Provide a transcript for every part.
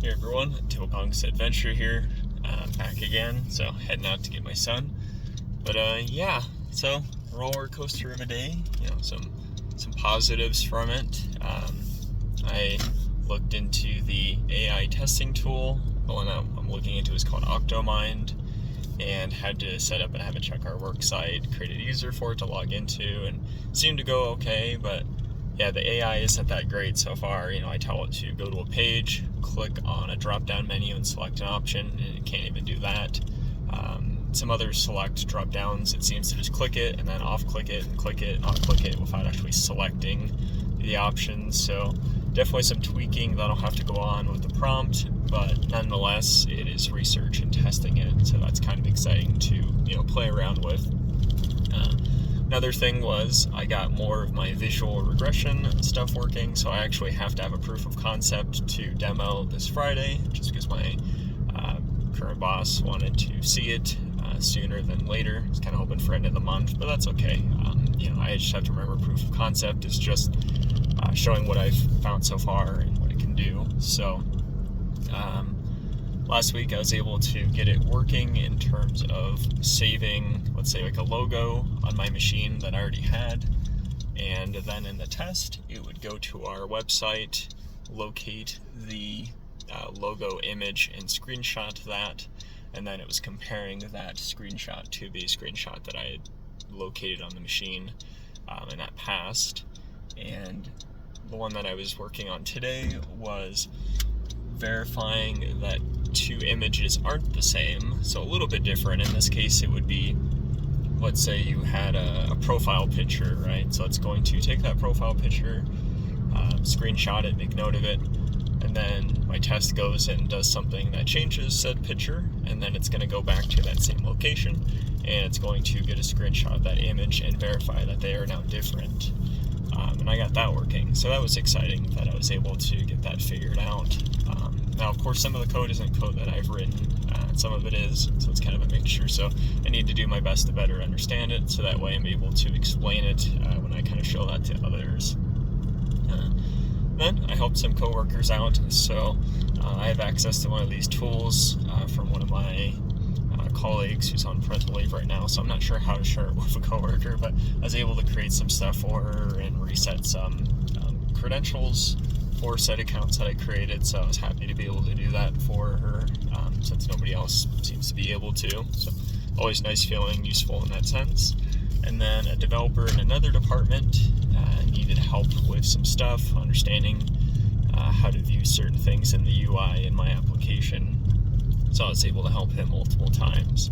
Hey everyone, Tibbleconk's Adventure here, back again, so heading out to get my son. But so roller coaster of a day, some positives from it. I looked into the AI testing tool. The one that I'm looking into is called Octomind, and had to set up and have it check our work site, create a user for it to log into, and seemed to go okay, but yeah, the AI isn't that great so far. I tell it to go to a page, click on a drop-down menu and select an option, and it can't even do that. Some other select drop-downs, it seems to just click it and then off-click it and click it and off-click it without actually selecting the options. So definitely some tweaking that'll have to go on with the prompt, but nonetheless, it is research and testing it, so that's kind of exciting to play around with. Another thing was I got more of my visual regression stuff working, so I actually have to have a proof of concept to demo this Friday, just because my current boss wanted to see it sooner than later. I was kind of hoping for end of the month, but that's okay. I just have to remember proof of concept is just showing what I've found so far and what it can do. So last week I was able to get it working in terms of saving, let's say, like a logo on my machine that I already had, and then in the test it would go to our website, locate the logo image and screenshot that, and then it was comparing that screenshot to the screenshot that I had located on the machine, and that passed. And the one that I was working on today was verifying that two images aren't the same, so a little bit different. In this case, it would be, let's say you had a profile picture, right? So it's going to take that profile picture, screenshot it, make note of it, and then my test goes and does something that changes said picture, and then it's going to go back to that same location, and it's going to get a screenshot of that image and verify that they are now different. And I got that working, so that was exciting that I was able to get that figured out. Now, of course, some of the code isn't code that I've written, some of it is, so it's kind of a mixture, so I need to do my best to better understand it, so that way I'm able to explain it when I kind of show that to others. Then I helped some coworkers out, so I have access to one of these tools from one of my colleagues who's on parental leave right now, so I'm not sure how to share it with a coworker, but I was able to create some stuff for her and reset some credentials for set accounts that I created, so I was happy to be able to do that for her, since nobody else seems to be able to, so always nice feeling useful in that sense. And then a developer in another department needed help with some stuff, understanding how to view certain things in the UI in my application, so I was able to help him multiple times.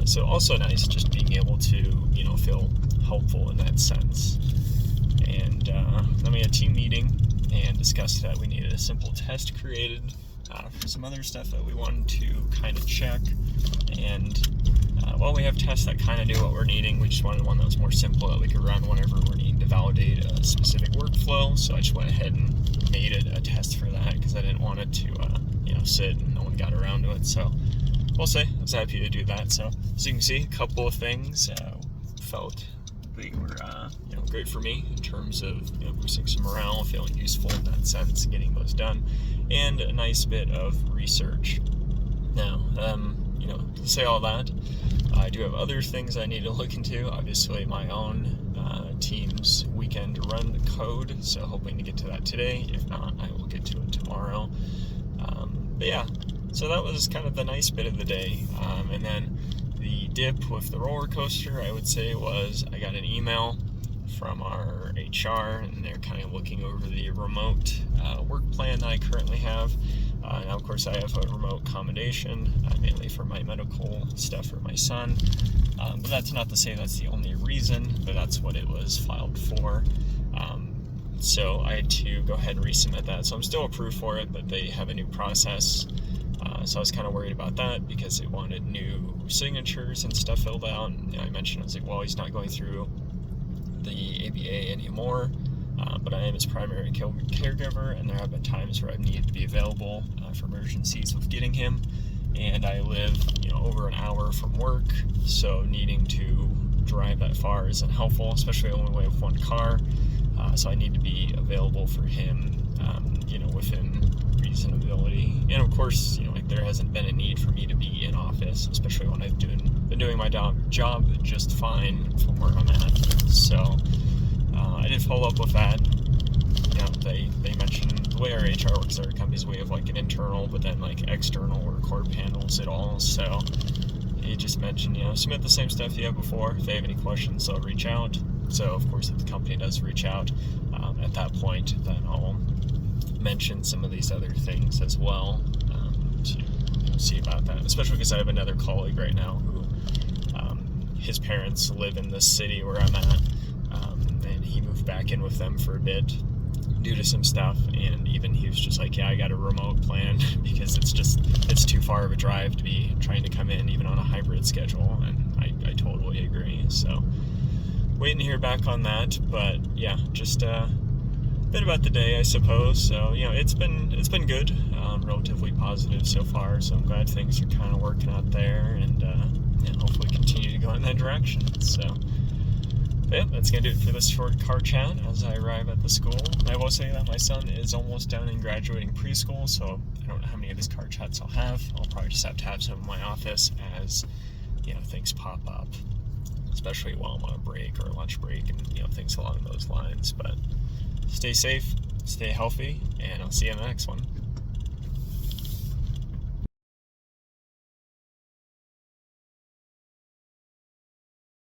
So also nice just being able to feel helpful in that sense. And then we had a team meeting and discussed that we needed a simple test created for some other stuff that we wanted to kind of check. And while we have tests that kind of do what we're needing, we just wanted one that was more simple that we could run whenever we're needing to validate a specific workflow. So I just went ahead and made it a test for that because I didn't want it to sit and no one got around to it. So we'll say I was happy to do that. So as you can see, a couple of things felt they were great for me in terms of boosting some morale, feeling useful in that sense, getting those done, and a nice bit of research. Now, to say all that, I do have other things I need to look into. Obviously, my own team's weekend run code, so hoping to get to that today. If not, I will get to it tomorrow. But yeah, so that was kind of the nice bit of the day. And then the dip with the roller coaster, I would say, was I got an email from our HR, and they're kind of looking over the remote work plan that I currently have. Now, of course, I have a remote accommodation, mainly for my medical stuff for my son. But that's not to say that's the only reason, but that's what it was filed for. So I had to go ahead and resubmit that. So I'm still approved for it, but they have a new process. So I was kind of worried about that because it wanted new signatures and stuff filled out. And I mentioned, I was like, well, he's not going through the ABA anymore, but I am his primary caregiver, and there have been times where I've needed to be available for emergencies with getting him. And I live, over an hour from work, so needing to drive that far isn't helpful, especially only way with one car. So I need to be available for him, within reasonability, And of course, like there hasn't been a need for me to be in office, especially when I've been doing my job just fine from where I'm at. So I did follow up with that. They mentioned the way our HR works at our company's way of like an internal, but then like external record panels it all. So he just mentioned, submit the same stuff you have before. If they have any questions, they'll reach out. So of course, if the company does reach out, at that point, then I'll mention some of these other things as well to see about that. Especially because I have another colleague right now who his parents live in this city where I'm at, and he moved back in with them for a bit due to some stuff, and even he was just like, I got a remote plan because it's too far of a drive to be trying to come in even on a hybrid schedule, and I totally agree. So waiting to hear back on that, but yeah, just a bit about the day, I suppose. So it's been good, relatively positive so far, so I'm glad things are kind of working out there, and hopefully continue to go in that direction. So yeah, that's going to do it for this short car chat as I arrive at the school. I will say that my son is almost done in graduating preschool, so I don't know how many of these car chats I'll have. I'll probably just have to have some in my office as, things pop up, especially while I'm on a break or a lunch break and, things along those lines. But stay safe, stay healthy, and I'll see you in the next one.